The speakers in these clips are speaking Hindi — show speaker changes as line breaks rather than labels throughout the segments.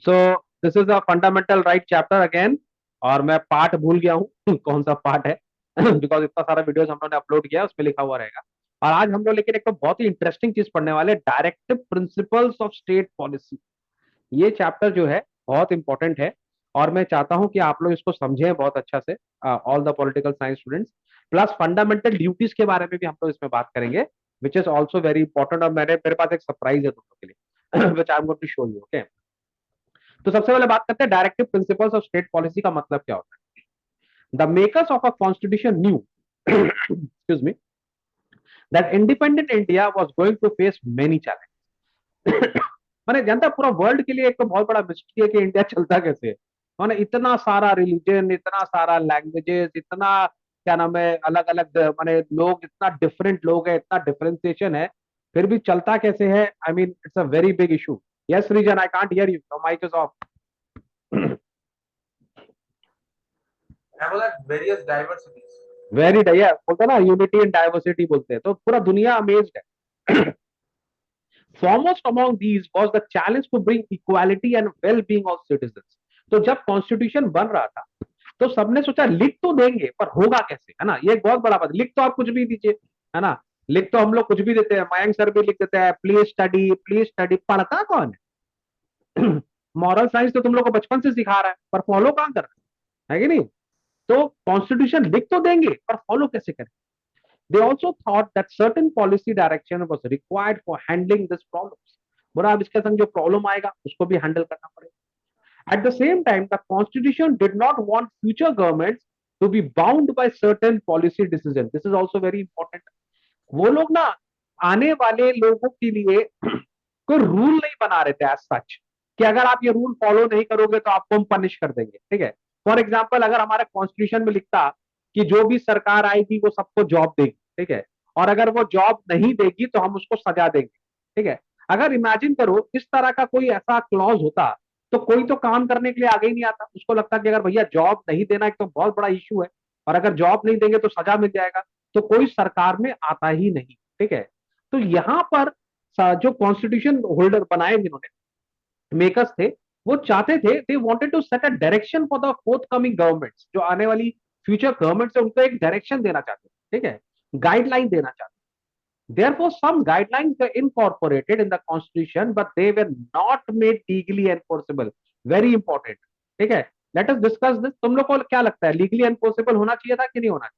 So this is a fundamental right chapter again. और मैं पार्ट भूल गया हूँ कौन सा पार्ट है बिकॉज इतना सारा वीडियोस हम लोगों ने अपलोड किया है, उसमें लिखा हुआ रहेगा। और आज हम लोग लेकिन एक तो बहुत ही इंटरेस्टिंग चीज पढ़ने वाले, directive principles of state policy. ये चैप्टर जो है बहुत इंपॉर्टेंट है। और मैं चाहता हूं कि आप लोग इसको समझें बहुत अच्छा से, all the political science students. Plus fundamental duties के बारे में भी हम लोग इसमें बात करेंगे, which is also very important. और मेरे पास एक सरप्राइज है तुम लोग के लिए which I am going to show you. Okay, तो सबसे पहले बात करते हैं directive principles of state policy का मतलब क्या होता है। The makers of a constitution knew excuse me that independent India was going to face many challenge. मैंने जानता पूरा वर्ल्ड के लिए एक तो बहुत बड़ा मिस्ट्री है कि इंडिया चलता कैसे है। माने इतना सारा रिलीजन, इतना सारा लैंग्वेजेस, इतना क्या नाम है, अलग अलग माने लोग, इतना डिफरेंट लोग है, इतना डिफरेंशिएशन है, फिर भी चलता कैसे है। I mean it's a very big issue. Yes reason, I can't hear you, mic is off.
मैं बोला वेरियस डाइवर्सिटीज।
वेरी डाइवर बोलते हैं ना, यूनिटी एंड डाइवर्सिटी बोलते हैं, तो पूरा दुनिया अमेज्ड है। Foremost among these was the challenge to bring equality and well-being of citizens। तो जब कॉन्स्टिट्यूशन बन रहा था तो सबने सोचा लिख तो देंगे पर होगा कैसे, है ना। ये एक बहुत बड़ा बात, लिख तो आप कुछ भी दीजिए, है ना। लिख तो हम लोग कुछ भी देते हैं, मयंक सर भी लिख देते हैं प्लीज स्टडी, पढ़ता कौन है। मॉरल साइंस तो तुम लोग को बचपन से सिखा रहा है, पर फॉलो कहाँ कर रहा है कि नहीं। तो कॉन्स्टिट्यूशन लिख तो देंगे पर फॉलो कैसे करें। They also thought that certain policy direction was required for handling this problems। बोला अब इसके संग जो प्रॉब्लम आएगा उसको भी हैंडल करना पड़ेगा। At the same time, the constitution did not want future governments to be bound by certain policy decisions। This is also very important। वो लोग ना आने वाले लोगों के लिए कोई रूल नहीं बना रहे थे एज सच, कि अगर आप ये रूल फॉलो नहीं करोगे तो आपको हम पनिश कर देंगे, ठीक है। फॉर एग्जाम्पल, अगर हमारे कॉन्स्टिट्यूशन में लिखता कि जो भी सरकार आएगी वो सबको जॉब देगी, ठीक है, और अगर वो जॉब नहीं देगी तो हम उसको सजा देंगे, ठीक है। अगर इमेजिन करो इस तरह का कोई ऐसा क्लॉज होता तो कोई तो काम करने के लिए आगे ही नहीं आता। उसको लगता कि अगर भैया जॉब नहीं देना एक तो बहुत बड़ा इशू है, और अगर जॉब नहीं देंगे तो सजा मिल जाएगा, तो कोई सरकार में आता ही नहीं, ठीक है। तो यहां पर जो कॉन्स्टिट्यूशन होल्डर बनाए जिन्होंने, मेकर्स थे, वो चाहते थे, they wanted to set a direction for the fourth coming governments. जो आने वाली फ्यूचर गवर्नमेंट्स है उनको एक डायरेक्शन देना चाहते थे, ठीक है, गाइडलाइन देना चाहते। Therefore, some guidelines were incorporated in the constitution, but they were not made legally enforceable। Very important, ठीक है। Let us discuss this। तुम लोग को क्या लगता है, लीगली एनफोर्सेबल होना चाहिए था कि नहीं होना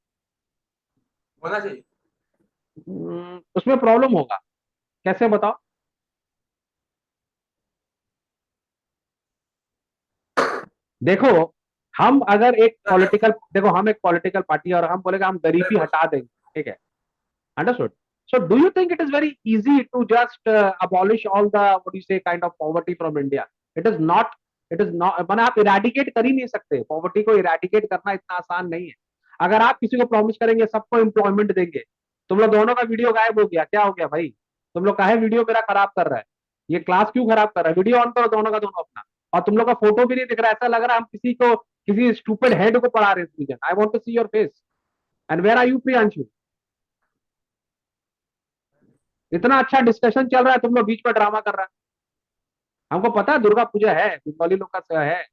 होना चाहिए।
चाहिए? उसमें प्रॉब्लम होगा, कैसे बताओ। देखो, हम अगर एक पॉलिटिकल, देखो हम एक पॉलिटिकल पार्टी और हम बोलेगा हम गरीबी हटा देंगे, ठीक है, understood। So do you think it is very easy to just abolish all the what do you say kind of poverty from India? It is not। it is not, माने आप इरेडिकेट कर ही नहीं सकते, पॉवर्टी को इरेडिकेट करना इतना आसान नहीं है। अगर आप किसी को प्रॉमिस करेंगे सबको एम्प्लॉयमेंट देंगे, तुम लोग दोनों का वीडियो गायब हो गया, क्या हो गया भाई। तुम लोग काहे वीडियो मेरा खराब कर रहा है, ये क्लास क्यों खराब कर रहा है। वीडियो ऑन करो दोनों का दोनों अपना। और तुम लोग का फोटो भी नहीं दिख रहा है, ऐसा लग रहा है हम किसी को, किसी स्टूपिड हेड को पढ़ा रहे हैं। I want to see your face. And where are you Priyanshu. इतना अच्छा डिस्कशन चल रहा है, तुम लोग बीच में ड्रामा कर रहा है। हमको पता है दुर्गा पूजा है, बंगाली लोग का है,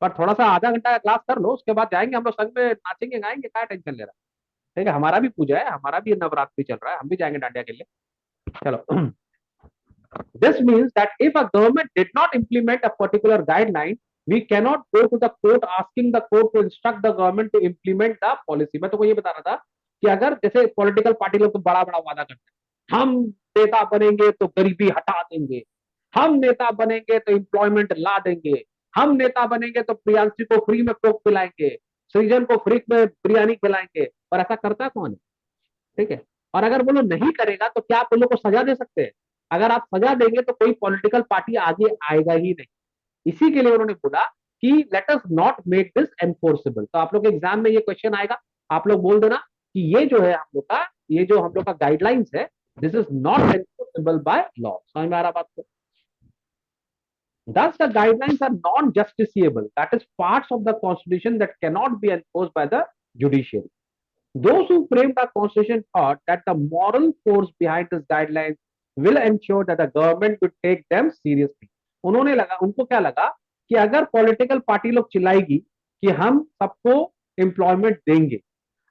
पर थोड़ा सा आधा घंटा का क्लास कर लो, उसके बाद जाएंगे हम लोग संग में, नाचेंगे गाएंगे, क्या टेंशन ले रहा है। ठीक है, हमारा भी पूजा है, हमारा भी नवरात्रि चल रहा है, हम भी जाएंगे डांडिया के लिए। चलो। This means that if a government did not implement a particular guideline, we cannot go to the court asking the court to instruct the government to implement the policy। मैं तो ये बता रहा था कि अगर जैसे पॉलिटिकल पार्टी लोग तो बड़ा बड़ा वादा करते हैं, हम नेता बनेंगे तो गरीबी हटा देंगे, हम नेता बनेंगे तो एम्प्लॉयमेंट ला देंगे, हम नेता बनेंगे तो प्रियांशी को फ्री में कोक पिलाएंगे, सृजन को फ्री में बिरयानी खिलाएंगे। पर ऐसा करता कौन है, ठीक है। और अगर वो लोग नहीं करेगा तो क्या आप उन लोग को सजा दे सकते हैं। अगर आप सजा देंगे तो कोई पॉलिटिकल पार्टी आगे आएगा ही नहीं। इसी के लिए उन्होंने बोला कि let us not make this enforceable. तो आप लोग के एग्जाम में ये क्वेश्चन आएगा, आप लोग बोल देना कि ये जो है हम लोग का, ये जो हम लोग का गाइडलाइंस है, this is not enforceable by law. समझ में आ रहा बात को। Thus, the guidelines are non-justiciable, that is, parts of the constitution that cannot be enforced by the judiciary। Those who framed the constitution thought that the moral force behind these guidelines will ensure that the government would take them seriously। उनको क्या लगा कि अगर पॉलिटिकल पार्टी लोग चिल्लाएगी कि हम सबको एम्प्लॉयमेंट देंगे,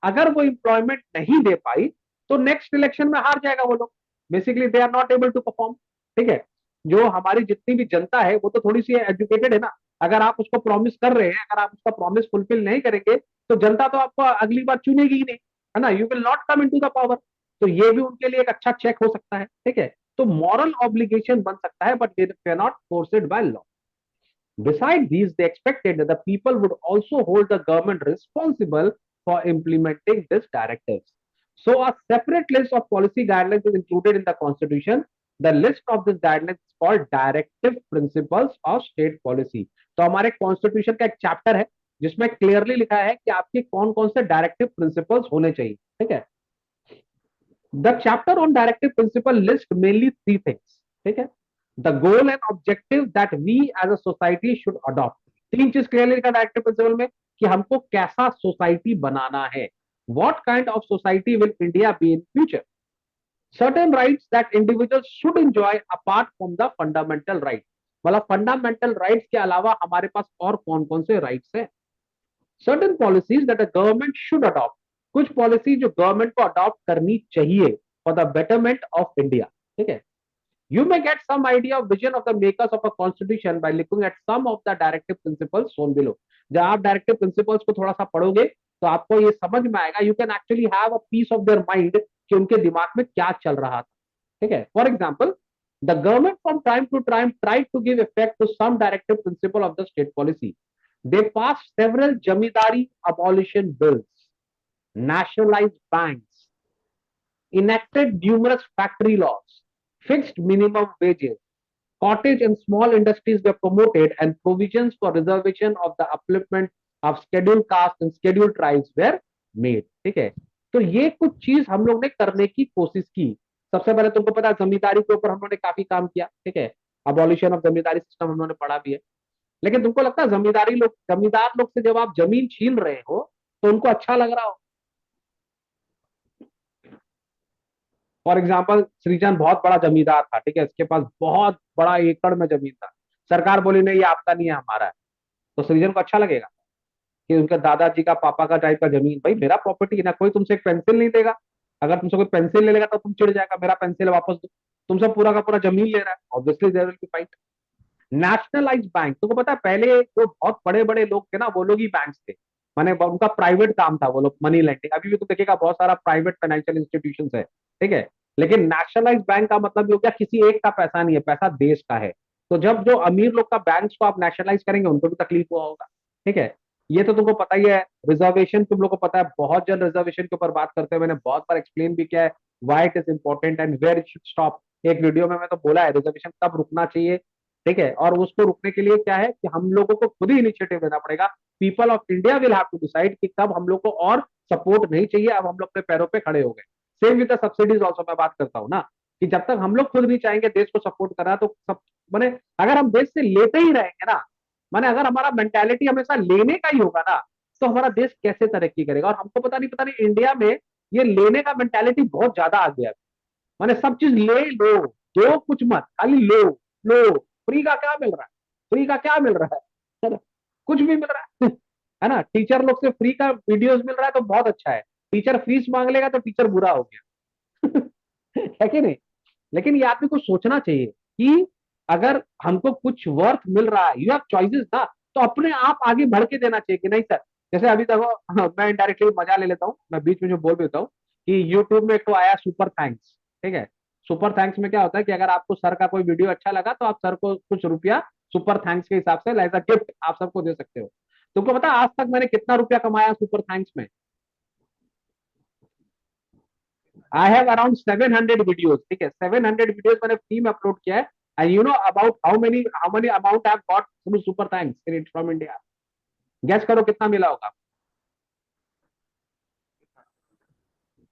अगर वो एम्प्लॉयमेंट नहीं दे पाई तो नेक्स्ट इलेक्शन में हार जाएगा वो लोग। Basically they are not able to perform. ठीक है, जो हमारी जितनी भी जनता है वो तो थोड़ी सी एजुकेटेड है ना। अगर आप उसको प्रॉमिस कर रहे हैं, अगर आप उसका प्रॉमिस फुलफिल नहीं करेंगे तो जनता तो आपको अगली बार चुनेगी ही नहीं, है ना। You will not come into the power. तो ये भी उनके लिए एक अच्छा चेक हो सकता है। ठीक है, तो मॉरल ऑब्लिगेशन बन सकता है, but they can not force it by law. Besides these, they expected that the people would also hold the government responsible for implementing these directives. So, a separate list of policy guidelines is included in the Constitution. The list of these guidelines is called Directive Principles of State Policy. तो हमारे कॉन्स्टिट्यूशन का एक चैप्टर है जिसमें क्लियरली लिखा है कि आपके कौन कौन से डायरेक्टिव प्रिंसिपल्स होने चाहिए। ठीक है, the chapter on directive principle list mainly three things. ठीक है, the goal and objective that we as a society should adopt. तीन चीज क्लियरली लिखा डायरेक्टिव प्रिंसिपल में कि हमको कैसा सोसाइटी बनाना है। What kind of society will India be in future. Certain rights that individuals should enjoy apart from the fundamental right. मतलब फंडामेंटल राइट्स के अलावा हमारे पास और कौन कौन से राइट्स हैं। Certain policies that the government should adopt. कुछ पॉलिसी जो गवर्नमेंट को अडॉप्ट करनी चाहिए for the betterment of India. ठीक है, you may get some idea of vision of the makers of a constitution by looking at some of the directive principles shown below. जब आप डायरेक्टिव प्रिंसिपल्स को थोड़ा सा पढ़ोगे तो आपको ये समझ में आएगा, you can actually have a piece of their mind कि उनके दिमाग में क्या चल रहा था। ठीक है, for example, the government from time to time try to give effect to some directive principle of the state policy. They pass several zamindari abolition bills, nationalized banks, enacted numerous factory laws, fixed minimum wages, cottage and small industries were promoted, and provisions for reservation of the upliftment of scheduled caste and scheduled tribes were made। ठीक है, तो ये कुछ चीज हम लोग ने करने की कोशिश की। सबसे पहले तुमको पता है जमींदारी के ऊपर हम लोगों ने काफी काम किया। ठीक है, अबॉलिशन ऑफ जमींदारी सिस्टम हम लोगों ने पढ़ा भी है। लेकिन तुमको लगता है जमींदार लोग से जब आप जमीन छीन रहे हो तो उनको अच्छा लग रहा हो। फॉर एग्जाम्पल, सृजन बहुत बड़ा जमींदार था। ठीक है, इसके पास बहुत बड़ा एकड़ में जमीन था। सरकार बोली नहीं ये आपका नहीं है, हमारा है। तो सृजन को अच्छा लगेगा कि उनके दादाजी का पापा का टाइप का जमीन, भाई मेरा प्रॉपर्टी ना, कोई तुमसे एक पेंसिल नहीं देगा। अगर तुमसे कोई पेंसिल ले लेगा तो तुम चिढ़ जाएगा, मेरा पेंसिल वापस दो। तुमसे पूरा का पूरा जमीन ले रहा है, obviously there will be fight. Nationalise bank, तुमको पता है पहले जो बहुत बड़े बड़े लोग थे ना वो लोग ही बैंक थे। माने उनका प्राइवेट काम था, वो लोग मनी लेंडिंग। अभी भी तो देखिएगा बहुत सारा प्राइवेट फाइनेंशियल इंस्टीट्यूशन है। ठीक है, लेकिन नेशनलाइज बैंक का मतलब ये हो गया किसी एक का पैसा नहीं है, पैसा देश का है। तो जब जो अमीर लोग का बैंक को आप नेशनलाइज करेंगे उनको भी तकलीफ हुआ होगा। ठीक है, ये तो तुमको पता ही है। रिजर्वेशन तुम लोग को पता है, बहुत जन रिजर्वेशन के ऊपर बात करते हैं, मैंने बहुत बार एक्सप्लेन भी किया है why it is important and where it should stop. एक वीडियो में मैं तो बोला है रिजर्वेशन कब रुकना चाहिए। ठीक है, और उसको रुकने के लिए क्या है कि हम लोगों को खुद ही इनिशिएटिव लेना पड़ेगा। People of India will have to decide कि कब हम लोग को और सपोर्ट नहीं चाहिए, अब हम लोग अपने पैरों पे खड़े हो गए। Same with the subsidies also मैं बात करता हूँ ना, कि जब तक हम लोग खुद नहीं चाहेंगे देश को सपोर्ट करना तो सब माने, अगर हम देश से लेते ही रहेंगे ना, माने अगर हमारा मेंटेलिटी हमेशा लेने का ही होगा ना, तो हमारा देश कैसे तरक्की करेगा। और हमको पता नहीं इंडिया में ये लेने का मेंटेलिटी बहुत ज्यादा आ गया है। माने सब चीज ले लो, दो कुछ मत, खाली लो लो। फ्री का क्या मिल रहा है, फ्री का क्या मिल रहा है ना? कुछ भी मिल रहा है है ना। टीचर लोग से फ्री का वीडियोस मिल रहा है तो बहुत अच्छा है। टीचर फीस मांग लेगा तो टीचर बुरा हो गया है कि नहीं। लेकिन ये आदमी को सोचना चाहिए कि अगर हमको कुछ वर्थ मिल रहा है, यू हैव चॉइसेस ना, तो अपने आप आगे बढ़ के देना चाहिए कि नहीं सर। जैसे अभी देखो, हाँ, मैं इनडायरेक्टली मजा ले लेता हूँ, मैं बीच में जो बोल देता हूँ कि यूट्यूब में एक तो आया सुपर थैंक्स। ठीक है, सुपर थैंक्स में क्या होता है कि अगर आपको सर का कोई वीडियो अच्छा लगा तो आप सर को कुछ रुपया सुपर थैंक्स के हिसाब से एज अ गिफ्ट आप सबको दे सकते हो। तुमको पता है आज तक मैंने कितना रुपया कमाया सुपर थैंक्स में। I have around 700 videos. ठीक है, 700 वीडियोस मैंने फ्री में अपलोड किया है। And you know about how many amount I have got through super thanks in it from India. गेस करो कितना मिला होगा।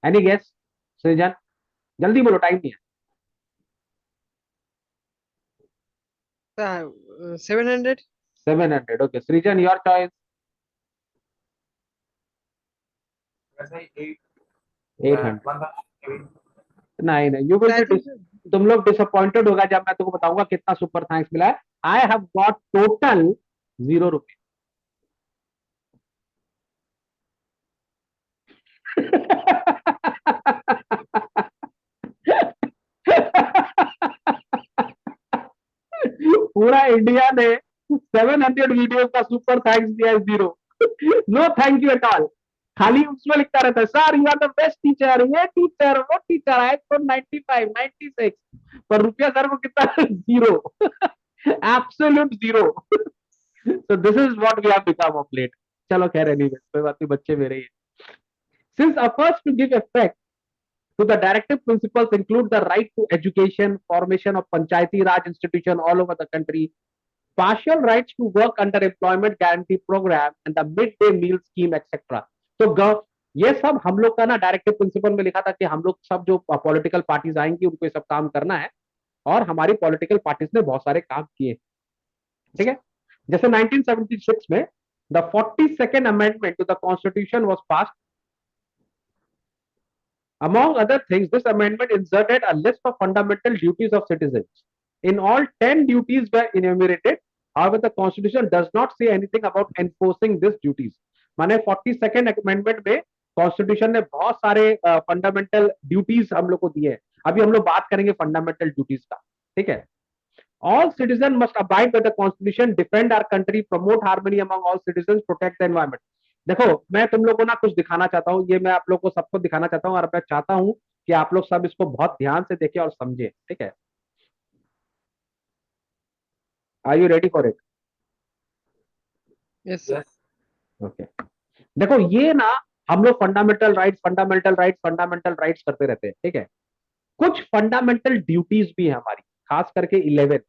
एनी गेस सृजन, जल्दी बोलो, टाइम नहीं
700।
है। 700, ओके सृजन, योर चॉइस।
वैसे ही
800।
1000।
नहीं नहीं, you will
I
be,
think
तुम लोग डिसअपॉइंटेड होगा जब मैं तुमको बताऊंगा कितना सुपर थैंक्स मिला है। I have got total 0 rupees. पूरा इंडिया ने 700 वीडियो का सुपर थैंक्स दिया है, 0. No thank you at all. खाली उसमें लिखता रहता है, sir you are the best teacher, ये टीचर वो टीचर, आई स्कोर 95 96, पर रुपया सर को कितना? 0. Absolute 0. So this is what we have become of late. चलो खैर, एनीवे कोई बात नहीं, बच्चे मेरे ही. Since efforts to give effect to the directive principles include the right to education, formation of Panchayati Raj institution all over the country, partial rights to work under employment guarantee program and the midday meal scheme etc. तो ये सब हम लोग का ना डायरेक्टिव प्रिंसिपल में लिखा था कि हम लोग सब जो पॉलिटिकल पार्टीज आएंगी उनको ये सब काम करना है, और हमारी पॉलिटिकल पार्टीज ने बहुत सारे काम किए. ठीक है. जैसे 1976 में the 42nd amendment to the constitution was pass. Among other things, this amendment inserted a list of fundamental duties of citizens. In all, 10 duties were enumerated. However, the Constitution does not say anything about enforcing these duties. माने 42nd अमेंडमेंट में कॉन्स्टिट्यूशन ने बहुत सारे फंडामेंटल ड्यूटीज हम लोग को दिए हैं. अभी हम लोग बात करेंगे फंडामेंटल ड्यूटीज का. ठीक है. All citizens must abide by the Constitution, defend our country, promote harmony among all citizens, protect the environment. देखो, मैं तुम लोग को ना कुछ दिखाना चाहता हूँ, ये मैं आप लोग को सबको दिखाना चाहता हूँ, और मैं चाहता हूँ कि आप लोग सब इसको बहुत ध्यान से देखें और समझे. ठीक है. Are you ready for it?
Yes sir.
Yes.
Okay. देखो, ये ना हम लोग fundamental rights fundamental rights fundamental rights करते रहते हैं. ठीक है. कुछ फंडामेंटल ड्यूटीज भी है हमारी, खास करके 11.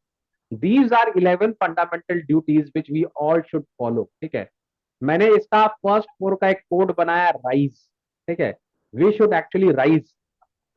These are 11 fundamental duties which we all should follow. ठीक है. मैंने इसका फर्स्ट फोर का एक कोड बनाया, राइज. ठीक है. वी शुड एक्चुअली राइज,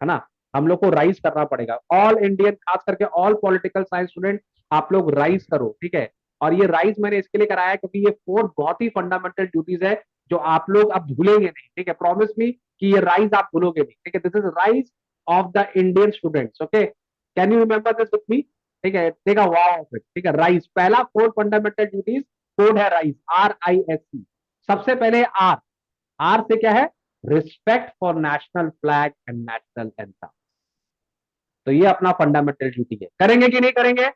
है ना. हम लोग को राइज करना पड़ेगा. ऑल इंडियन, खास करके ऑल पॉलिटिकल साइंस स्टूडेंट, आप लोग राइज करो. ठीक है. और ये राइज मैंने इसके लिए कराया क्योंकि ये 4 बहुत ही फंडामेंटल ड्यूटीज है जो आप लोग अब भूलेंगे नहीं. ठीक है. प्रॉमिस मी कि ये राइज आप भूलोगे नहीं. ठीक है. This is rise of the Indian students. Okay. Can you remember this with me? ठीक है. Take a vow of it. ठीक है. राइज, पहला 4 फंडामेंटल ड्यूटीज कोड है राइज, RISE. सबसे पहले आर. आर से क्या है? Respect for national flag and national anthem. तो ये अपना फंडामेंटल ड्यूटी है. करेंगे कि नहीं करेंगे?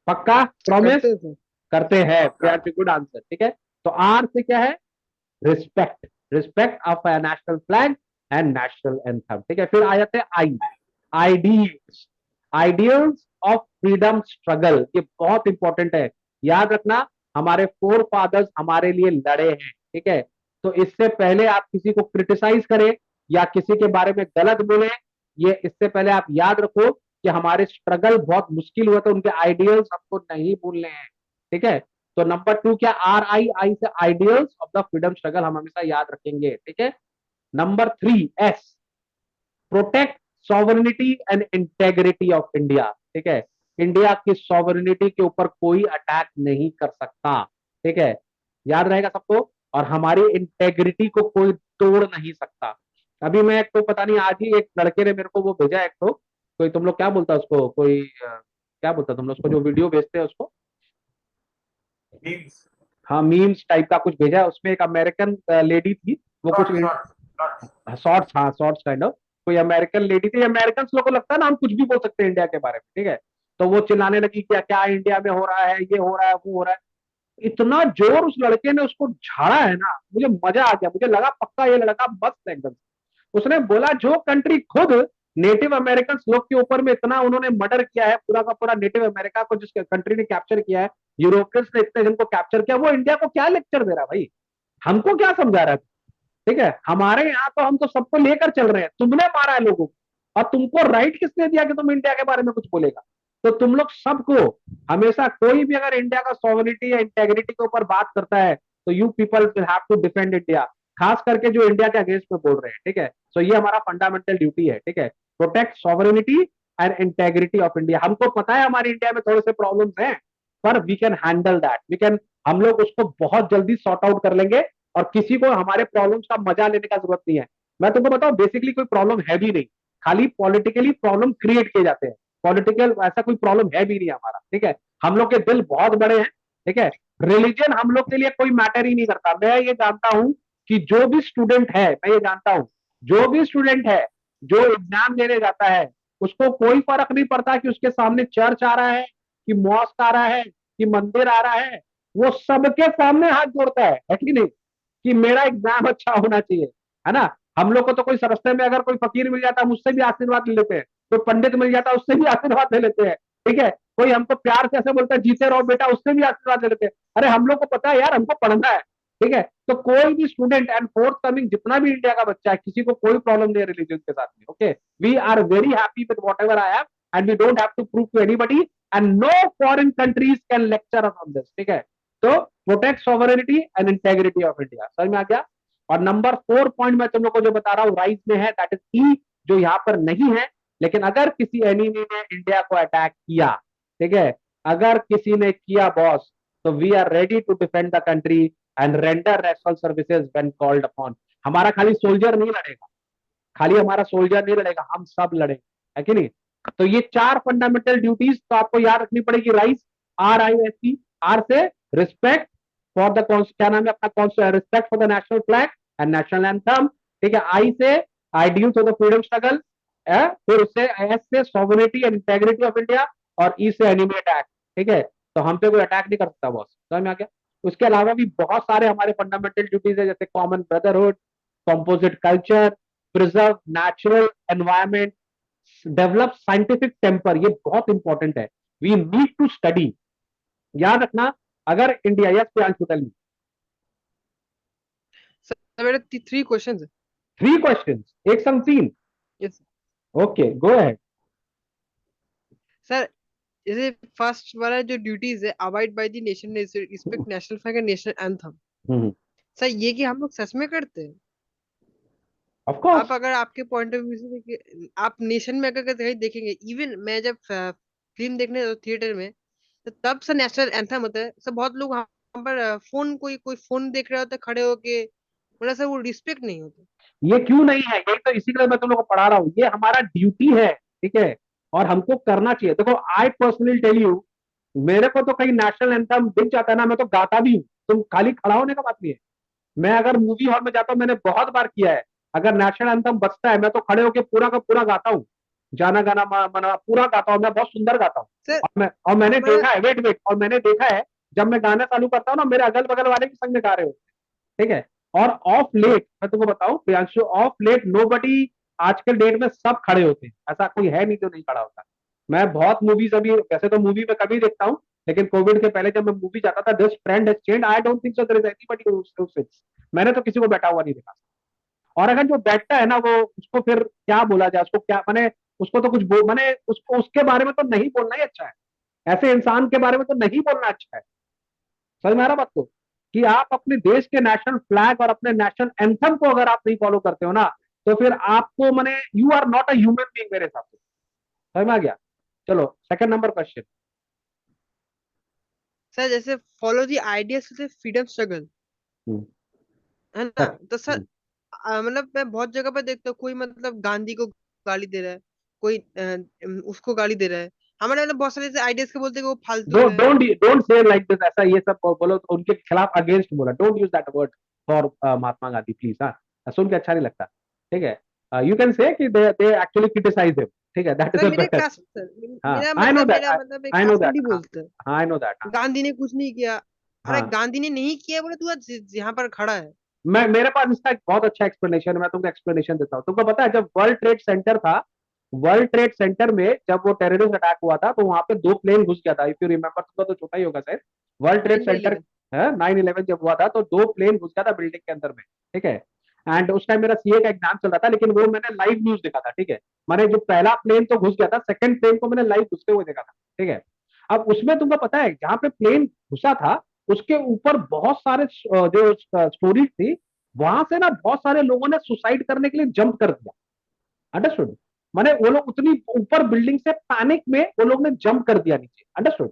पक्का? प्रॉमिस? करते हैं. Good answer. ठीक है. तो आर से क्या है? Respect. Respect of national flag and national anthem. ठीक है. फिर आ जाते हैं I. Ideals. Ideals of freedom struggle. ये बहुत इंपॉर्टेंट है, याद रखना. हमारे फोर फादर्स हमारे लिए लड़े हैं. ठीक है. तो इससे पहले आप किसी को क्रिटिसाइज करें या किसी के बारे में गलत बोले, ये इससे पहले आप याद रखो कि हमारे स्ट्रगल बहुत मुश्किल हुआ, तो उनके आइडियल्स हमको नहीं भूलने हैं. ठीक है. तो नंबर 2 क्या? RII से ideals of the freedom struggle हम हमेशा याद रखेंगे. ठीक है. Number 3 S, protect sovereignty and integrity of India. ठीक है. इंडिया की सॉवरेनिटी के ऊपर कोई अटैक नहीं कर सकता. ठीक है. याद रहेगा सबको. और हमारी इंटेग्रिटी को कोई तोड़ नहीं सकता. अभी मैं एक तो पता नहीं, आज ही एक लड़के ने मेरे को वो भेजा, एक तो कोई, तुम लोग क्या बोलता है उसको, कोई क्या बोलता है तुम लोग उसको, जो वीडियो भेजते हैं उसको?
Memes.
हाँ, मीम्स टाइप का कुछ भेजा है. उसमें एक अमेरिकन लेडी थी, वो कुछ
Shorts.
शॉर्ट्स, हाँ शॉर्ट्स काइंड ऑफ, कोई अमेरिकन लेडी थी. अमेरिकन लोगों को लगता है ना हम कुछ भी बोल सकते हैं इंडिया के बारे में. ठीक है. तो वो चिल्लाने लगी, क्या क्या इंडिया में हो रहा है, ये हो रहा है, वो हो रहा है. इतना जोर उस लड़के ने उसको झाड़ा है ना, मुझे मजा आ गया. मुझे लगा पक्का ये लड़का मस्त है एकदम. उसने बोला जो कंट्री खुद नेटिव अमेरिकन लोग के ऊपर में इतना उन्होंने मर्डर किया है, पूरा का पूरा नेटिव अमेरिका को जिस कंट्री ने कैप्चर किया है, यूरोपियंस ने इतने जिनको कैप्चर किया, वो इंडिया को क्या लेक्चर दे रहा है भाई? हमको क्या समझा रहा है? ठीक है. हमारे यहाँ तो हम तो सबको लेकर चल रहे हैं. तुमने मारा है लोगों को, और तुमको राइट किसने दिया कि तुम इंडिया के बारे में कुछ बोलेगा? तो तुम लोग सबको हमेशा, कोई भी अगर इंडिया का सॉवरेनिटी या इंटेग्रिटी के ऊपर बात करता है, तो you people will have to defend India, खास करके जो इंडिया के अगेंस्ट में बोल रहे हैं. ठीक है. तो ये हमारा फंडामेंटल ड्यूटी है. ठीक है. Protect sovereignty and integrity of India. हमको पता है हमारी इंडिया में थोड़े से प्रॉब्लम्स हैं, पर we can handle that. We can, हम लोग उसको बहुत जल्दी सॉर्ट आउट कर लेंगे, और किसी को हमारे प्रॉब्लम्स का मजा लेने का जरूरत नहीं है. मैं तुमको बताऊं, बेसिकली कोई प्रॉब्लम है भी नहीं, खाली पॉलिटिकली प्रॉब्लम क्रिएट किए जाते हैं. पॉलिटिकल ऐसा कोई प्रॉब्लम है भी नहीं हमारा, ठीक है। हम लोग के दिल बहुत बड़े हैं, ठीक है। रिलीजन हम लोग के लिए कोई मैटर ही नहीं करता। मैं ये जानता हूं कि जो भी स्टूडेंट है, मैं ये जानता हूं, जो भी स्टूडेंट है जो एग्जाम देने जाता है, उसको कोई फर्क नहीं पड़ता कि उसके सामने चर्च आ रहा है, कि मॉस्क आ रहा है, कि मंदिर आ रहा है। वो सबके सामने हाथ जोड़ता है कि नहीं, कि मेरा एग्जाम अच्छा होना चाहिए, है ना। हम लोग को तो कोई रास्ते में अगर कोई फकीर मिल जाता है, मुझसे भी आशीर्वाद ले लेते हैं। कोई पंडित मिल जाता है, उससे भी आशीर्वाद ले लेते हैं, ठीक है। कोई हमको प्यार से ऐसे बोलता है, जीते रहो बेटा, उससे भी आशीर्वाद ले लेते हैं। अरे हम लोग को पता है यार, हमको पढ़ना है, ठीक है। तो कोई भी स्टूडेंट एंड फोर्थ कमिंग जितना भी इंडिया का बच्चा है, किसी को कोई प्रॉब्लम नहीं है रिलीजन के साथ में, okay. We are very happy with whatever I have, and we don't have to prove to anybody, and no foreign countries can lecture us on this, ठीक है। तो protect sovereignty and integrity of India, समझ में आ गया। और नंबर 4 पॉइंट मैं तुम लोग को जो बता रहा हूं राइज में है, दैट इज ई, जो यहाँ पर नहीं है। लेकिन अगर किसी एनिमी ने इंडिया को अटैक किया, ठीक है, अगर किसी ने किया बॉस, तो we are ready to defend the country and render national services when called upon. हमारा खाली सोल्जर नहीं लड़ेगा, खाली हमारा सोल्जर नहीं लड़ेगा, हम सब लड़ेंगे, है कि नहीं। तो ये 4 फंडामेंटल ड्यूटीज तो आपको याद रखनी पड़ेगी। राइस, RISC, आर से रिस्पेक्ट फॉर द, क्या नाम है अपना, respect for the national flag and national anthem, ठीक है। आई से ideal to the freedom struggle, फिर उससे एस से sovereignty and integrity of India, और ई से एनिमी अटैक, ठीक है। तो हम पे कोई अटैक नहीं कर सकता बॉस, समझ में आ गया। उसके अलावा भी बहुत सारे हमारे फंडामेंटल ड्यूटीज है, जैसे common brotherhood, composite culture, preserve natural environment, develop scientific temper, ये बहुत इंपॉर्टेंट है। वी नीड टू स्टडी, याद रखना। अगर India, yes Priyanshu tell me.
Sir मेरे 3 क्वेश्चंस है।
3 क्वेश्चंस, एक संग 3।
Yes
okay, go ahead.
Sir, जैसे फर्स्ट वाला जो ड्यूटीज है, avoid by the nation, respect national flag and national anthem. Sir ये कि हम लोग सच में करते हैं?
Of course.
आप अगर आपके पॉइंट ऑफ व्यू से देखिए, आप नेशन में अगर कहीं देखेंगे, इवन मैं जब फिल्म देखने थिएटर में, तो तब से नेशनल एंथम होता है, सब बहुत लोग वहां पर फोन, कोई कोई फोन देख रहे होते हैं खड़े होके, मतलब सर वो रिस्पेक्ट नहीं होता।
ये क्यों नहीं है, यही तो इसी के लिए मैं तुम लोग को पढ़ा रहा हूँ। ये हमारा ड्यूटी है, ठीक है, और हमको करना चाहिए। देखो, आई पर्सनली टेल यू, मेरे को तो कहीं नेशनल एंथम दिख जाता है ना, मैं तो गाता भी हूँ। तुम खाली खड़ा होने का बात नहीं है। मैं अगर मूवी हॉल में जाता हूँ, मैंने बहुत बार किया है, अगर नेशनल एंथम बजता है, मैं तो खड़े होकर पूरा का पूरा गाता हूँ। जाना गाना मना पूरा गाता हूँ, मैं बहुत सुंदर गाता हूँ।
सर
और मैंने
हमारा
देखा है, वेट वेट, और मैंने देखा है, जब मैं गाना चालू करता हूँ ना, मेरे अगल बगल वाले भी संग में गा रहे होते हैं, ठीक है। और ऑफ लेट मैं तुमको बताऊं प्रियांशु, ऑफ लेट नोबडी, आज के डेट में सब खड़े होते हैं, ऐसा कोई है नहीं जो नहीं खड़ा होता। मैं बहुत मूवीज, अभी वैसे तो मूवी में कभी देखता हूँ, लेकिन कोविड के पहले जब मैं मूवी जाता था, this trend has changed, I don't think so there is anybody who sits. मैंने तो किसी को बैठा हुआ नहीं देखा। और अगर जो बैठता है ना, वो, उसको फिर क्या बोला जाए, उसको क्या माने, उसको तो कुछ माने, उसको उसके बारे में तो नहीं बोलना ही अच्छा है। ऐसे इंसान के बारे में तो नहीं बोलना अच्छा है। समझ में आ रहा बात को, कि आप अपने देश के नेशनल फ्लैग और अपने नेशनल एंथम को अगर आप नहीं फॉलो करते हो ना, तो फिर आपको माने you are not a human being मेरे हिसाब से। समझ में आ गया। चलो, सेकंड नंबर क्वेश्चन।
सर जैसे follow the ideas of freedom struggle, है ना? तो सर मतलब मैं बहुत जगह पर देखता हूँ, कोई मतलब गांधी को गाली दे रहा है, कोई उसको गाली दे रहा है, हमारे मतलब बहुत सारे ऐसे आइडियाज के बोलते हैं कि वो फालतू
डोंट
है।
Don't don't say like this, ऐसा ये सब बोलो तो उनके खिलाफ अगेंस्ट बोला, don't use that word for Mahatma Gandhi please. हाँ, सुन के अच्छा नहीं लगता, ठीक है। यू कैन से कि दे एक्चुअली क्रिटिसाइज हिम, ठीक है, दैट इज
सर
अ
मेरे
बेटर।
क्लास सर,
हाँ,
मेरा
आई नो
मतलब
दैट,
मेरा मतलब एक
आई नो
क्लासमेट
दैट,
ही
हाँ,
बोलता है
हाँ, आई नो दैट, हाँ,
गांधी ने कुछ नहीं किया। अरे
हाँ।
गांधी ने नहीं किया बोले, तू आज यहाँ पर खड़ा है।
मैं, मेरे पास इसका एक बहुत अच्छा एक्सप्लेनेशन है, मैं तुमको एक्सप्लेनेशन देता हूँ। तुमको पता है, जब वर्ल्ड ट्रेड सेंटर था, वर्ल्ड ट्रेड सेंटर में जब वो टेररिस्ट अटैक हुआ था, तो वहां पे 2 प्लेन घुस गया था, इफ यू रिमेम्बर, तुमको तो छोटा ही होगा शायद। World trade
nine
centre,
eleven.
9/11 जब हुआ था, तो 2 प्लेन घुस गया था बिल्डिंग के अंदर में, ठीक है। एंड उस टाइम मेरा सीए का एग्जाम चल रहा था, लेकिन वो मैंने लाइव न्यूज देखा था, ठीक है। मैंने जो पहला प्लेन तो घुस गया था, सेकंड प्लेन को मैंने लाइव घुसते हुए देखा था, ठीक है। अब उसमें तुमको पता है, जहां पे प्लेन घुसा था, उसके ऊपर बहुत सारे जो स्टोरीज थी, वहां से ना बहुत सारे लोगों ने सुसाइड करने के लिए जंप कर दिया। अंडरस्टूड, माने वो लोग उतनी ऊपर बिल्डिंग से पैनिक में वो लोग ने जंप कर दिया नीचे। अंडरस्टूड।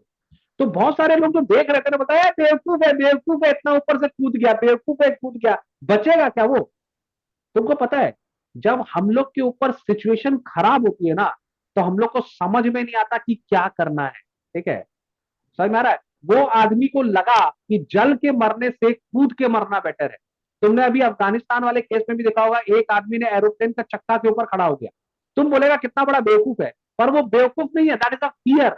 तो बहुत सारे लोग जो देख रहे थे ना, बताया बेवकूफ है, इतना ऊपर से कूद गया, बेवकूफ है, कूद गया, बचेगा क्या वो। तुमको पता है, जब हम लोग के ऊपर सिचुएशन खराब होती है ना, तो हम लोग को समझ में नहीं आता कि क्या करना है, ठीक है, समझ में आ रहा है। वो आदमी को लगा कि जल के मरने से कूद के मरना बेटर है। तुमने अभी अफगानिस्तान वाले केस में भी देखा होगा, एक आदमी ने एरोप्लेन का चक्का के ऊपर खड़ा हो गया। तुम बोलेगा कितना बड़ा बेवकूफ है, पर वो बेवकूफ नहीं है, दैट इज अ फियर,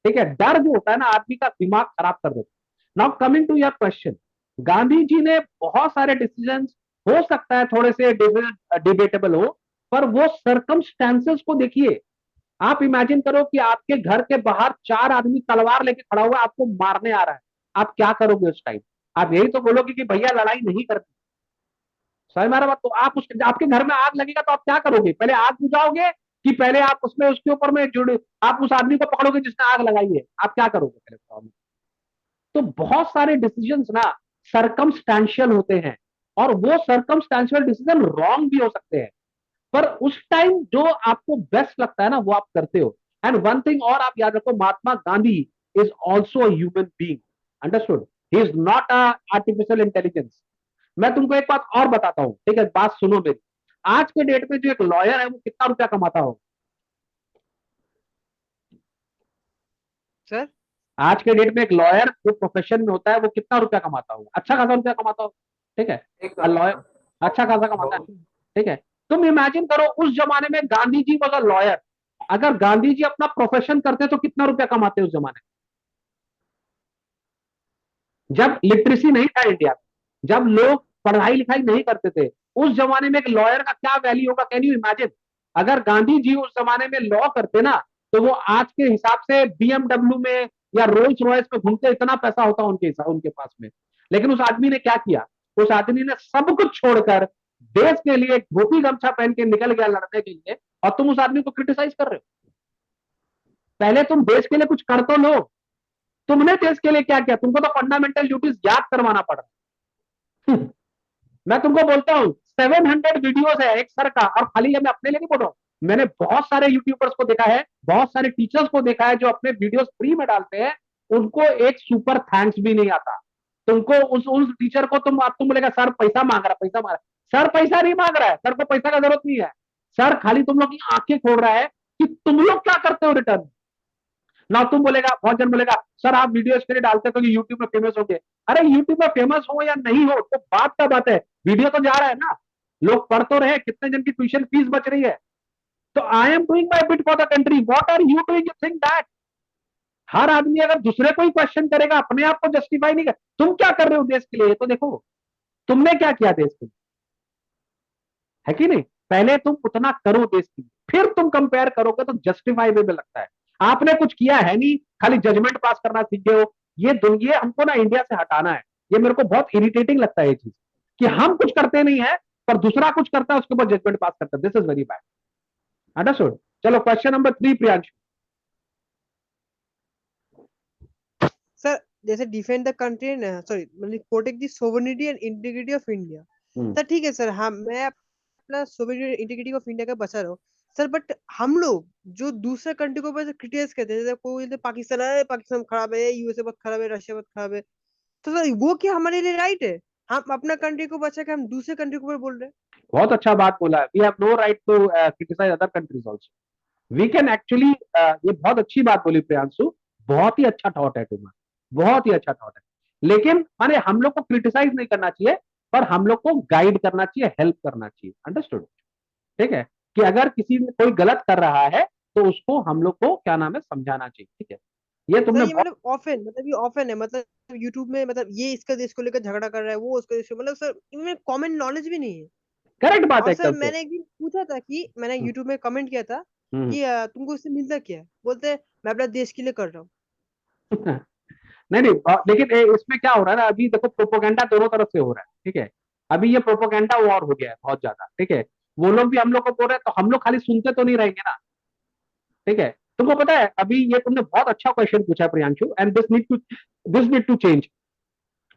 ठीक है। डर जो होता है ना, आदमी का दिमाग खराब कर देता है। Now coming to your question, Gandhi ji ने बहुत सारे डिसीजन, हो सकता है थोड़े से डिबेटेबल हो, पर वो सर्कमस्टेंसेस को देखिए। आप इमेजिन करो कि आपके घर के बाहर चार आदमी तलवार लेके खड़ा हुआ है, आपको मारने आ रहा है, आप क्या करोगे उस टाइम? आप यही तो बोलोगे कि भैया लड़ाई नहीं करती, समझ में आ रहा बात? तो आप उस, आपके घर में आग लगेगा तो आप क्या करोगे? पहले आग बुझाओगे कि पहले आप उसमें उसके ऊपर में जुड़े, आप उस आदमी को पकड़ोगे जिसने आग लगाई है? आप क्या करोगे पहले बताओ मुझे। तो बहुत सारे डिसीजंस ना सरकमस्टेंशियल होते हैं, और वो सरकमस्टेंशियल डिसीजन रॉन्ग भी हो सकते हैं, पर उस टाइम जो आपको बेस्ट लगता है ना, वो आप करते हो। एंड वन थिंग और आप याद रखो, Mahatma Gandhi is also a human being, understood? He is not a artificial intelligence. मैं तुमको एक बात और बताता हूं, ठीक है, बात सुनो मेरी। आज के डेट में जो एक लॉयर है वो कितना रुपया कमाता हो?
सर
आज के डेट में एक लॉयर जो प्रोफेशन में होता है वो कितना रुपया कमाता हो? अच्छा खासा रुपया कमाता हो, ठीक है।
एक
लॉयर अच्छा खासा कमाता है, ठीक है। तुम इमेजिन करो उस जमाने में Gandhi ji was a lawyer, अगर गांधी जी अपना प्रोफेशन करते तो कितना रुपया कमाते उस जमाने में, जब लिटरेसी नहीं था इंडिया में, जब लोग पढ़ाई लिखाई नहीं करते थे? उस जमाने में एक लॉयर का क्या वैल्यू होगा, कैन यू इमेजिन? अगर गांधी जी उस जमाने में लॉ करते ना, तो वो आज के हिसाब से बीएमडब्ल्यू में या रोल्स रॉयस में घूमते, इतना पैसा होता उनके हिसाब उनके पास में। लेकिन उस आदमी ने क्या किया? उस आदमी ने सब कुछ छोड़कर देश के लिए धोती गमछा पहन के निकल गया लड़ने के लिए, और तुम उस आदमी को क्रिटिसाइज कर रहे हो? पहले तुम देश के लिए कुछ कर तो लो। तुमने देश के लिए क्या किया? तुमको तो फंडामेंटल ड्यूटीज याद करवाना पड़ रहा है। मैं तुमको बोलता हूँ 700 वीडियोस है एक सर का, और खाली ये मैं अपने लिए नहीं बोल रहा हूँ, मैंने बहुत सारे यूट्यूबर्स को देखा है, बहुत सारे टीचर्स को देखा है जो अपने वीडियोस फ्री में डालते हैं, उनको एक सुपर थैंक्स भी नहीं आता। तुमको उस टीचर को तुम बोलेगा सर पैसा मांग रहा, पैसा मांग रहा। सर पैसा नहीं मांग रहा है, सर को पैसा का जरूरत नहीं है। सर खाली तुम लोग की आंखें खोल रहा है कि तुम लोग क्या करते हो रिटर्न। ना तुम बोलेगा, बहुत जन बोलेगा सर आप वीडियो इसलिए डालते तो कि यूट्यूब में फेमस हो गए। अरे यूट्यूब में फेमस हो या नहीं हो तो बात का बात है, वीडियो तो जा रहा है ना, लोग पढ़ तो रहे, कितने जन की ट्यूशन फीस बच रही है। तो I am doing my bit for the country, what are you doing, you think that? हर आदमी अगर दूसरे को ही क्वेश्चन करेगा, अपने आप को जस्टिफाई नहीं कर, तुम क्या कर रहे हो देश के लिए, तो देखो तुमने क्या किया देश के लिए, है कि नहीं? पहले तुम उतना करो देश के लिए, फिर तुम कंपेयर करोगे तो जस्टिफाइबल लगता है। आपने कुछ किया है नहीं, खाली जजमेंट पास करना सीख गए हो। ये हमको ना इंडिया से हटाना है। ये मेरे को बहुत इरिटेटिंग लगता है ये चीज, कि हम कुछ करते नहीं है पर दूसरा कुछ करता है उसके ऊपर जजमेंट पास करता है। This is very bad, understood? चलो क्वेश्चन नंबर 3 प्रियांशु।
सर जैसे डिफेंड द कंट्री, सॉरी मतलब protect the sovereignty and integrity of India.
Hmm.
Sir ठीक है सर, हाँ मैं अपना सोवरेनिटी इंटीग्रिटी ऑफ इंडिया का बचा रहा हूँ सर, बट हम लोग जो दूसरे कंट्री को ऊपर क्रिटिसाइज करते हैं, जैसे कोई बोलते हैं, पाकिस्तान है, पाकिस्तान खराब है, यूएसए बहुत खराब है, रशिया बहुत खराब है, तो सर वो क्या हमारे लिए राइट है? हम अपना कंट्री को बचा के हम दूसरे कंट्री के ऊपर बोल रहे हैं।
बहुत अच्छा बात बोला है, we have no right to criticise other countries also. We can actually, ये बहुत अच्छी बात बोली प्रियांशु, बहुत ही अच्छा थॉट है तुम्हारा, बहुत ही अच्छा थॉट है। लेकिन माने हम लोग को क्रिटिसाइज नहीं करना चाहिए, पर हम लोग को गाइड करना चाहिए, हेल्प करना चाहिए, अंडरस्टूड? ठीक है, कि अगर किसी ने कोई गलत कर रहा है तो उसको हम लोग को क्या नाम है, समझाना चाहिए, ठीक है। ये
सर
तुमने
ये
बहुत
मतलब ऑफन, मतलब ये ऑफन है, मतलब यूट्यूब में मतलब ये इसका देश को लेकर झगड़ा कर रहा है, वो उसका देश को, मतलब सर इनमें कॉमन नॉलेज भी नहीं है।
करेक्ट बात
और
है
सर
एकदम से।
मैंने एक दिन पूछा था कि मैंने
हम्म,
यूट्यूब में कमेंट किया था
हम्म।
कि तुमको इससे मिलता क्या है? बोलते हैं मैं अपना देश के लिए कर रहा हूँ।
नहीं नहीं, लेकिन इसमें क्या हो रहा है ना, अभी देखो प्रोपोगेंडा दोनों तरफ से हो रहा है, ठीक है। अभी ये प्रोपोगेंडा वॉर हो गया है बहुत ज्यादा, ठीक है। वो लोग भी हम लोग को बोल रहे हैं, तो हम लोग खाली सुनते तो नहीं रहेंगे ना, ठीक है। तुमको पता है, अभी ये तुमने बहुत अच्छा क्वेश्चन पूछा Priyanshu, and this need to change.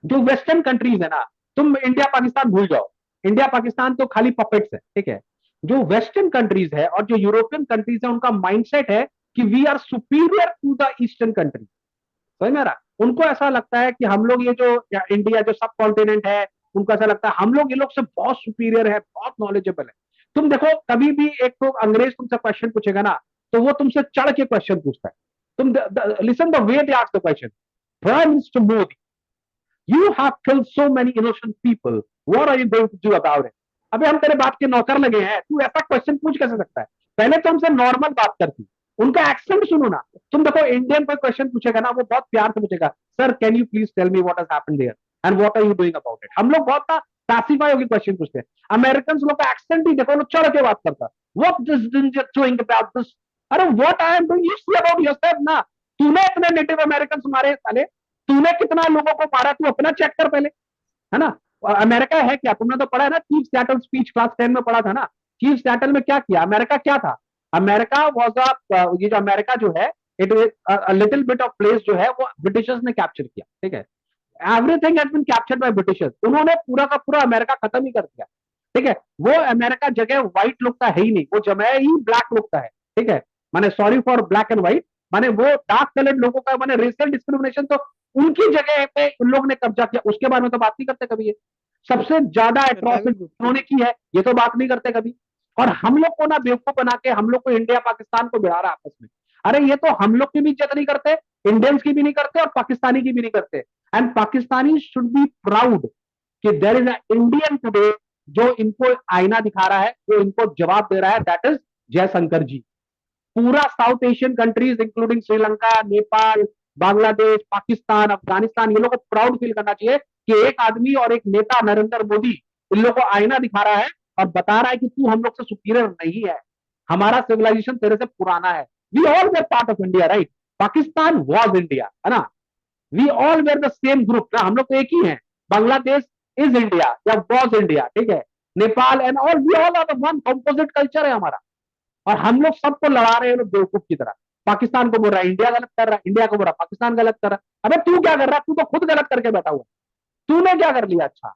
जो वेस्टर्न कंट्रीज है ना, तुम इंडिया पाकिस्तान भूल जाओ, इंडिया पाकिस्तान तो खाली पपेट्स है, ठीक है। जो वेस्टर्न कंट्रीज है और जो यूरोपियन कंट्रीज है, उनका माइंडसेट है कि we are superior to the eastern country, समझ में आ रहा? उनको ऐसा लगता है कि हम लोग ये जो इंडिया जो सब कॉन्टिनेंट है, उनको ऐसा लगता है हम लोग ये लोग से बहुत सुपीरियर है, बहुत नॉलेजेबल है। तुम देखो कभी भी एक तो अंग्रेज तुमसे क्वेश्चन पूछेगा ना, तो वो तुमसे चढ़ के क्वेश्चन पूछता है। तुम listen the way they ask the question, prime minister Modi, you have killed so many innocent people, what are you going to do about it? अबे हम तेरे बाप के नौकर लगे हैं, तू ऐसा क्वेश्चन पूछ कैसे सकता है? पहले तो हमसे नॉर्मल बात करती, उनका एक्सेंट सुनो ना। तुम देखो इंडियन कोई क्वेश्चन पूछेगा ना, वो बहुत प्यार से पूछेगा, sir can you please tell me what has happened there and what are you doing about it. हम लोग बहुत ना पैसिफाई होकर क्वेश्चन पूछते हैं। अमेरिकन लोग का एक्सेंट ही देखो, लोग चढ़ के बात करता, what this doing about this. अरे what I am doing, you see about yourself ना। तूने इतने नेटिव अमेरिकन मारे साले, तूने कितना लोगों को मारा, तू अपना चेक कर पहले, है ना। अमेरिका है क्या? तुमने तो पढ़ा है ना, चीफ सैटल स्पीच क्लास 10 में पढ़ा था ना। चीफ सैटल में क्या किया? अमेरिका क्या था? अमेरिका वॉज ये जो अमेरिका जो है, it little bit of place जो है वो ब्रिटिशर्स ने कैप्चर किया, ठीक है। Everything has been captured by Britishers, उन्होंने पूरा का पूरा अमेरिका खत्म ही कर दिया, ठीक है। वो अमेरिका जगह व्हाइट लोग का है ही नहीं, वो जगह ही ब्लैक लोग का है, ठीक है। माने sorry for black and white, माने वो डार्क कलर्ड लोगों का, माने रेशियल डिस्क्रिमिनेशन तो उनकी जगह पे उन लोग ने कब्जा किया, उसके बारे में तो बात नहीं करते कभी। ये सबसे ज्यादा एट्रॉसिटी उन्होंने की है, ये तो बात नहीं करते कभी। और हम लोग को ना बेवकूफ बना के हम लोग को इंडिया पाकिस्तान को भिड़ा रहा है आपस में। अरे ये तो हम लोग की भी इज्जत नहीं करते, इंडियंस की भी नहीं करते और पाकिस्तानी की भी नहीं करते। And Pakistani should be proud कि there is a Indian today जो इनको आईना दिखा रहा है, जो इनको जवाब दे रहा है, दैट इज जयशंकर जी। पूरा south Asian countries including Sri Lanka, Nepal, Bangladesh, Pakistan, Afghanistan, ये लोग को प्राउड फील करना चाहिए कि एक आदमी और एक नेता नरेंद्र मोदी इन लोगों को आईना दिखा रहा है और बता रहा है कि तू हम लोग से सुपीरियर नहीं है, हमारा सिविलाइजेशन तेरे से पुराना है। We all were part of India, right? Pakistan was India, है ना। We all were the same group ना, हम लोग तो एक ही हैं। बांग्लादेश इज इंडिया या वॉज इंडिया, ठीक है। Nepal and all, we all are one composite culture है हमारा। और हम लोग सबको लड़ा रहे हैं लोग बेवकूफ की तरह। पाकिस्तान को बोल रहा है इंडिया गलत कर रहा है, इंडिया को बोल रहा है पाकिस्तान गलत कर रहा है। अबे तू क्या कर रहा है? तू तो खुद गलत करके बैठा हुआ है। तूने क्या कर लिया? अच्छा,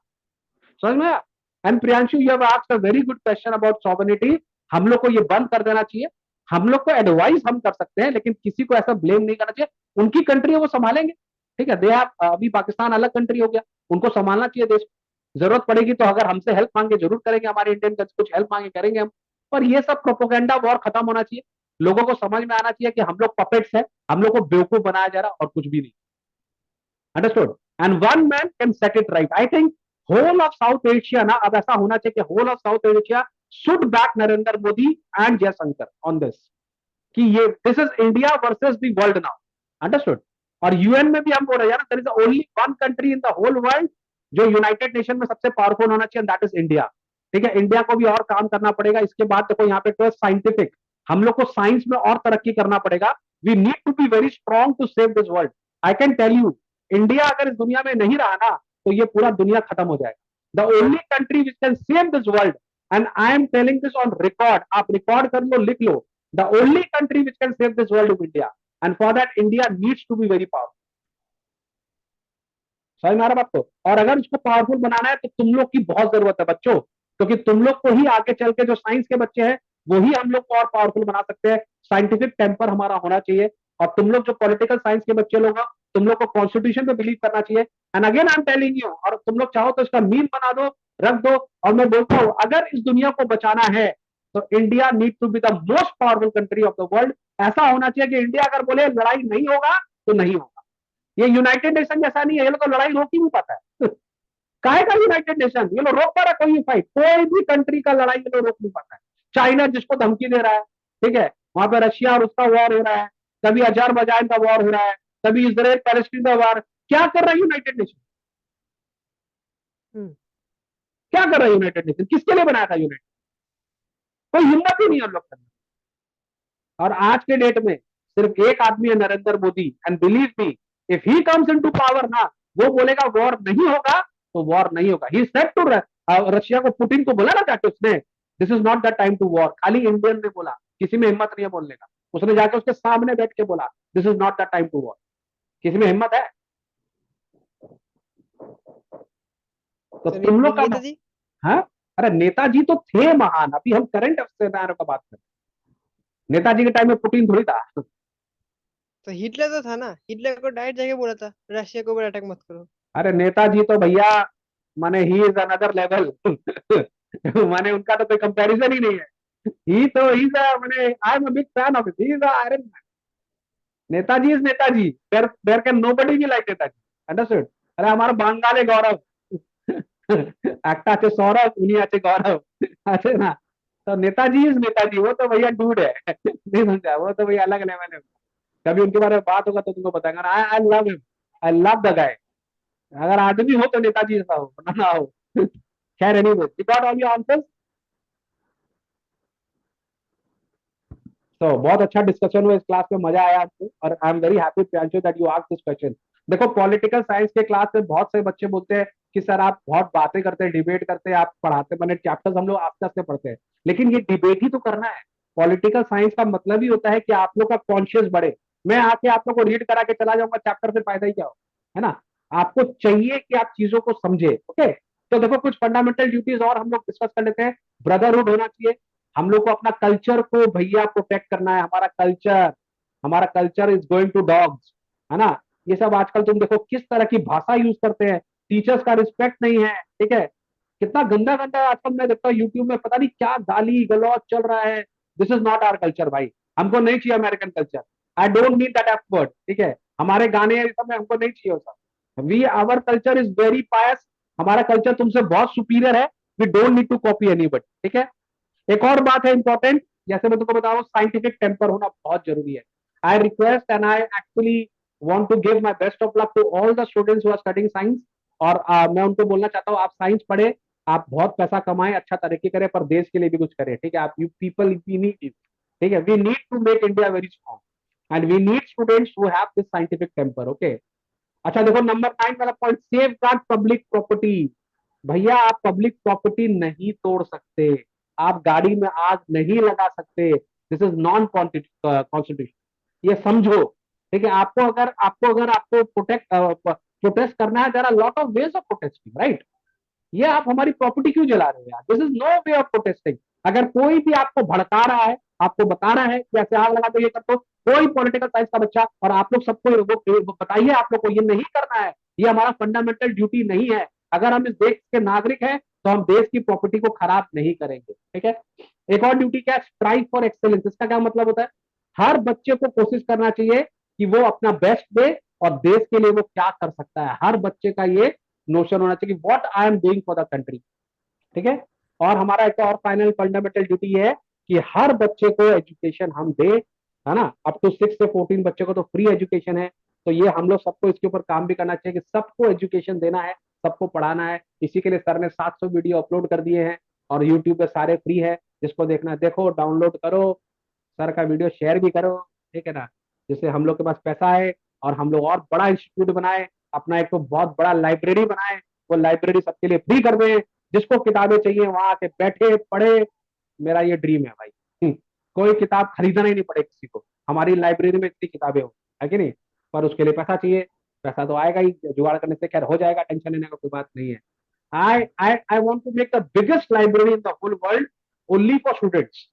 समझ में आया? And Priyanshu, you have asked a very good question about sovereignty. हम लोग को ये बंद कर देना चाहिए। हम लोग को एडवाइस हम कर सकते हैं, लेकिन किसी को ऐसा ब्लेम नहीं करना चाहिए। उनकी कंट्री है, वो संभालेंगे, ठीक है। दे हैव, अभी पाकिस्तान अलग कंट्री हो गया, उनको संभालना चाहिए देश। जरूरत पड़ेगी तो अगर हमसे हेल्प मांगे जरूर करेंगे, हमारे इंडियन कुछ हेल्प मांगे करेंगे हम। पर ये सब प्रोपोगेंडा वॉर खत्म होना चाहिए। लोगों को समझ में आना चाहिए कि हम लोग पपेट्स हैं, हम लोग को बेवकूफ बनाया जा रहा और कुछ भी नहीं। Understood? And one man can set it right. I think whole of South Asia ना, अब ऐसा होना चाहिए कि whole of South Asia should back Narendra Modi and Jaishankar on this, कि ये this is India versus the world now. Understood? और यूएन में भी हम बोल रहे हैं ना, there is only one country in the whole world जो यूनाइटेड नेशन में सबसे पावरफुल होना चाहिए, दैट इज इंडिया, ठीक है। इंडिया को भी और काम करना पड़ेगा। इसके बाद देखो यहाँ पे तो साइंटिफिक, हम लोग को साइंस में और तरक्की करना पड़ेगा। We need to be very strong to save this world. I can tell you, India अगर इस दुनिया में नहीं रहा ना, तो ये पूरा दुनिया खत्म हो जाएगा। The only country which can save this world, and I am telling this on record, आप रिकॉर्ड कर लो, लिख लो, the only country which can save this world is India, and for that India needs to be very powerful. समझ में आ रहा बात? तो और अगर उसको पावरफुल बनाना है तो तुम लोग की बहुत जरूरत है बच्चों, क्योंकि तुम लोग को ही आगे चल के जो साइंस के बच्चे हैं वो ही हम लोग को और पावरफुल बना सकते हैं। साइंटिफिक टेम्पर हमारा होना चाहिए। और तुम लोग जो पॉलिटिकल साइंस के बच्चे लोग हो, तुम लोग को कॉन्स्टिट्यूशन पे बिलीव करना चाहिए। And again I am telling you, और तुम लोग चाहो तो इसका मीम बना दो, रख दो। और मैं बोलता हूं, अगर इस दुनिया को बचाना है तो India need to be the most powerful country of the world. ऐसा होना चाहिए कि इंडिया अगर बोले लड़ाई नहीं होगा तो नहीं होगा। ये यूनाइटेड नेशन जैसा नहीं है, ये लोग तो लड़ाई रोक ही नहीं पाता है। काहे का यूनाइटेड नेशन? ये लोग रोक पा रहा कोई फाइट? कोई भी कंट्री का लड़ाई ये लोग रोक नहीं पाता है। चाइना जिसको धमकी दे रहा है, ठीक है, वहां पे रशिया और उसका वॉर हो रहा है, कभी अजरबैजान का वॉर हो रहा है, कभी इसराइल पैलेस्टीन का वॉर। क्या कर रहा है यूनाइटेड नेशन? क्या कर रहा है यूनाइटेड नेशन? किसके लिए बनाया था यूनाइटेड? कोई हिम्मत ही नहीं है उन लोग करने। और आज के डेट में सिर्फ एक आदमी है, Narendra Modi. And believe me, if he comes into power ना, वो बोलेगा वॉर नहीं होगा तो वॉर नहीं होगा। ही सेड टू रशिया को, पुतिन को बोला ना जाके उसने, this is not the time to war. खाली इंडियन ने बोला, किसी में हिम्मत नहीं है बोलने का। उसने जाके उसके सामने बैठ के बोला, this is not the time to war. किसी में हिम्मत है? तो तुम लोग का, हाँ, अरे नेताजी तो थे महान। अभी हम करंट सिनेरियो का बात कर रहे हैं। नेताजी के टाइम में पुतिन थोड़ी था।
तो हिटलर तो था ना, हिटलर को डायरेक्ट जाके बोला था रशिया को ऊपर अटैक मत करो।
अरे नेताजी तो भैया, माने ही इज अनदर लेवल। माने उनका तो कोई कंपैरिजन ही नहीं है। ही तो ही मैंने I am a big fan of it, he is iron man. Netaji is Netaji, there can nobody be like Netaji, understood? अरे हमारा बांगाले गौरव একটা আছে সৌরভ, উনি আছে गौरव, আছে ना? तो नेताजी इज नेताजी, वो तो भैया डूड है नहीं समझा, वो तो भैया अलग लेवल है। कभी उनके बारे में बात होगा तो तुमको बताएंगा। I I love him, I love the guy. अगर आदमी हो तो नेताजी जैसा हो, वरना ना हो। खैर anyway, you got all your answers. तो बहुत अच्छा डिस्कशन हुआ इस क्लास में, मजा आया आपको, और I am very happy Priyanshu that you asked this question. देखो पॉलिटिकल साइंस के क्लास में बहुत से बच्चे बोलते हैं कि सर आप बहुत बातें करते हैं, डिबेट करते हैं, आप पढ़ाते, मैंने चैप्टर्स हम लोग आस्ते आस्ते पढ़ते हैं, लेकिन ये डिबेट ही तो करना है। पॉलिटिकल साइंस का मतलब ही होता है कि आप लोग का कॉन्शियस बढ़े। मैं आके आप लोग को रीड करा के चला जाऊंगा चैप्टर से, फायदा ही क्या हो, है ना? आपको चाहिए कि आप चीजों को समझे। ओके, तो देखो कुछ फंडामेंटल ड्यूटीज और हम लोग डिस्कस कर लेते हैं। ब्रदरहुड होना चाहिए, हम लोग को अपना कल्चर को भैया प्रोटेक्ट करना है। हमारा culture is going to dogs, है ना? ये सब आजकल तुम देखो किस तरह की भाषा यूज करते हैं, टीचर्स का रिस्पेक्ट नहीं है, ठीक है? कितना गंदा गंदा आजकल मैं देखता हूँ यूट्यूब में, पता नहीं क्या गाली गलौज चल रहा है। This is not our culture भाई, हमको नहीं चाहिए American culture. I don't need that effort, ठीक है? हमारे गाने ये सब में हमको नहीं चाहिए वो सब। We our culture is very pious, हमारा कल्चर तुमसे बहुत सुपीरियर है। We don't need to copy anybody, ठीक है? एक और बात है इंपॉर्टेंट, जैसे मैं तुमको बताऊं, साइंटिफिक टेम्पर होना बहुत जरूरी है। I request and I actually want to give my best of luck to all the students who are studying science. और मैं उनको बोलना चाहता हूँ, आप साइंस पढ़े, आप बहुत पैसा कमाएं, अच्छा तरक्की करें, पर देश के लिए भी कुछ करें, ठीक है? आप you people we need you, ठीक है? We need to make India very strong and we need students who have this scientific temper, okay? अच्छा देखो नंबर 9 वाला point, safeguard public property. भैया आप पब्लिक प्रॉपर्टी नहीं तोड़ सकते, आप गाड़ी में आग नहीं लगा सकते, दिस इज नॉन कॉन्स्टिट्यूशन, ये समझो, ठीक है? आपको प्रोटेक्ट प्रोटेस्ट करना है, there are lot of ways of protesting, right? ये आप हमारी प्रॉपर्टी क्यों जला रहे हो यार? This is no way of protesting. अगर कोई भी आपको भड़का रहा है, आपको बता रहा है कि ऐसे आग लगा दो, ये कर दो, कोई पॉलिटिकल साइंस का बच्चा, और आप लोग सबको बताइए, आप लोग को ये नहीं करना है, ये हमारा फंडामेंटल ड्यूटी नहीं है। अगर हम इस देश के नागरिक हैं तो हम देश की प्रॉपर्टी को खराब नहीं करेंगे, ठीक है? एक और ड्यूटी क्या है, स्ट्राइव फॉर एक्सेलेंस। इसका क्या मतलब होता है? हर बच्चे को कोशिश करना चाहिए कि वो अपना बेस्ट दे, और देश के लिए वो क्या कर सकता है, हर बच्चे का ये नोशन होना चाहिए, what I am doing for the country, ठीक है? और हमारा एक और फाइनल फंडामेंटल ड्यूटी है कि हर बच्चे को एजुकेशन हम दे, है ना? अप टू 6 से 14 बच्चे को तो फ्री एजुकेशन है। तो ये हम लोग सबको इसके ऊपर काम भी करना चाहिए कि सबको एजुकेशन देना है, सबको पढ़ाना है। इसी के लिए सर ने 700 वीडियो अपलोड कर दिए हैं, और यूट्यूब पे सारे फ्री है, जिसको देखना है देखो, डाउनलोड करो, सर का वीडियो शेयर भी करो, ठीक है ना? जिससे हम लोग के पास पैसा है, और हम लोग और बड़ा इंस्टीट्यूट बनाए, अपना एक तो बहुत बड़ा लाइब्रेरी बनाए, वो लाइब्रेरी सबके लिए फ्री कर दें, जिसको किताबें चाहिए वहां आके बैठे पढ़े। मेरा ये ड्रीम है भाई। कोई किताब खरीदना ही नहीं पड़े किसी को, हमारी लाइब्रेरी में इतनी किताबें हो, है कि नहीं? पर उसके लिए पैसा चाहिए, पैसा तो आएगा ही, जुगाड़ करने से खैर हो जाएगा, टेंशन लेने का कोई बात नहीं है। I want to make the biggest library in the whole world only for students,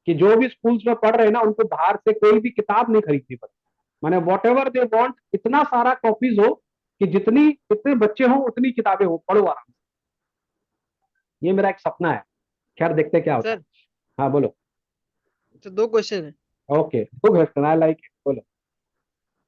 कि जो भी स्कूल्स में पढ़ रहे हैं ना, उनको बाहर से कोई भी किताब नहीं खरीदनी पड़े, माने वॉट एवर दे वॉन्ट, इतना सारा कॉपीज हो कि जितने बच्चे हो उतनी किताबें हो, पढ़ो आराम से। ये मेरा एक सपना है, खैर देखते हैं क्या होता है।
सर
हाँ बोलो।
तो 2 क्वेश्चन है
okay, good question, I like it, बोलो।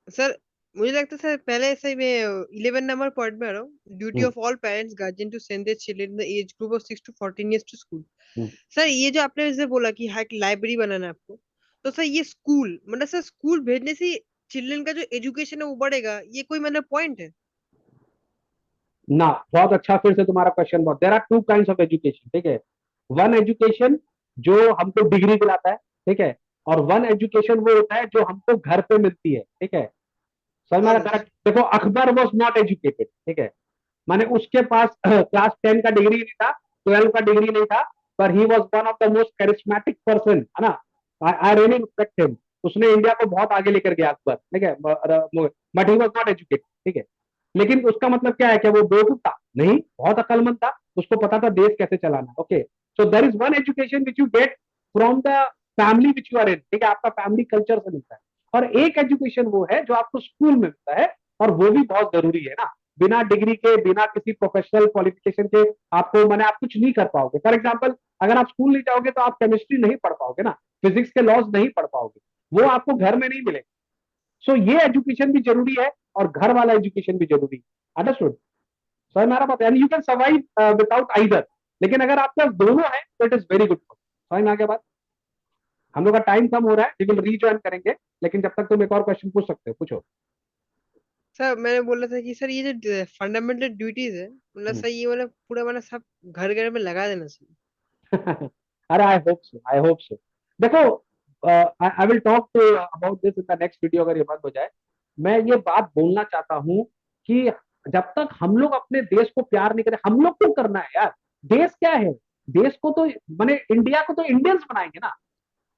सर। मुझे लगता है सर, पहले से मैं 11 नंबर पॉइंट में आ रहा हूँ, duty
hmm,
of all parents guardian to send their children in the age group of 6 to 14 years to school.
Hmm.
Sir ये जो आपने जैसे बोला कि हाँ लाइब्रेरी बनाना है आपको, तो सर ये स्कूल मतलब सर स्कूल भेजने से चिल्ड्रन का जो एजुकेशन है वो बढ़ेगा, ये कोई मतलब पॉइंट है?
ना, बहुत अच्छा, फिर से तुम्हारा क्वेश्चन, बहुत, there are two kind of education, ठीक है? वन एजुकेशन जो हमको डिग्री दिलाता है, ठीक है? और वन एजुकेशन वो होता है जो हमको घर पे मिलती है, ठीक है? समझ में आ
हाँ
रहा है?
सर।
देखो अकबर वॉज नॉट एजुकेटेड, ठीक है? माने उसके पास क्लास 10 का डिग्री नहीं था, 12 का डिग्री नहीं था, पर he was one of the most charismatic person, है ना? I really respect him. उसने इंडिया को बहुत आगे लेकर गया अकबर, ठीक है? But he was not educated, ठीक है? लेकिन उसका मतलब क्या है, कि वो बेवकूफ था? नहीं, बहुत अक्लमंद था, उसको पता था देश कैसे चलाना, okay? So there is one education which you get from the family which you are in, ठीक है? आपका फैमिली कल्चर से मिलता है। और एक एजुकेशन वो है जो आपको स्कूल में मिलता है, और वो भी बहुत जरूरी है ना। बिना डिग्री के, बिना किसी प्रोफेशनल क्वालिफिकेशन के आपको मैंने आप कुछ नहीं कर पाओगे। फॉर एग्जाम्पल, अगर आप स्कूल नहीं जाओगे तो आप केमिस्ट्री नहीं पढ़ पाओगे ना, फिजिक्स के लॉज नहीं पढ़ पाओगे, वो आपको घर में नहीं मिलेगा। सो ये एजुकेशन भी जरूरी है और घर वाला एजुकेशन भी जरूरी है। अंडरस्टूड? सर मेरा बात, and you can survive without either. लेकिन अगर आपके पास दोनों है तो इट इज वेरी गुड। समझ में आ गया बात? हम लोग का टाइम कम हो रहा है, वी विल रीजॉइन करेंगे, लेकिन जब तक तुम एक और क्वेश्चन पूछ सकते हो, पूछो।
सर मैंने बोला था कि सर ये जो फंडामेंटल ड्यूटीज है, मतलब सर ये मतलब पूरा मतलब सब घर घर में लगा देना चाहिए।
अरे आई होप सो, आई होप सो। देखो, I will talk about this in the next video, अगर ये बात हो जाए। मैं ये बात बोलना चाहता हूं कि जब तक हम लोग अपने देश को प्यार नहीं करें, हम लोग क्यों करना है यार? देश क्या है? देश को तो माने इंडिया को तो इंडियंस बनाएंगे ना,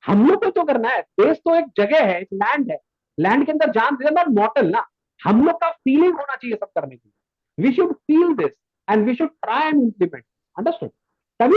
हम लोग को तो करना है। देश तो एक जगह है, एक लैंड है, लैंड के अंदर जान दे, नॉट मॉटल ना। हम लोग का फीलिंग होना चाहिए सब करने की। We should feel this and we should try and implement. Understood?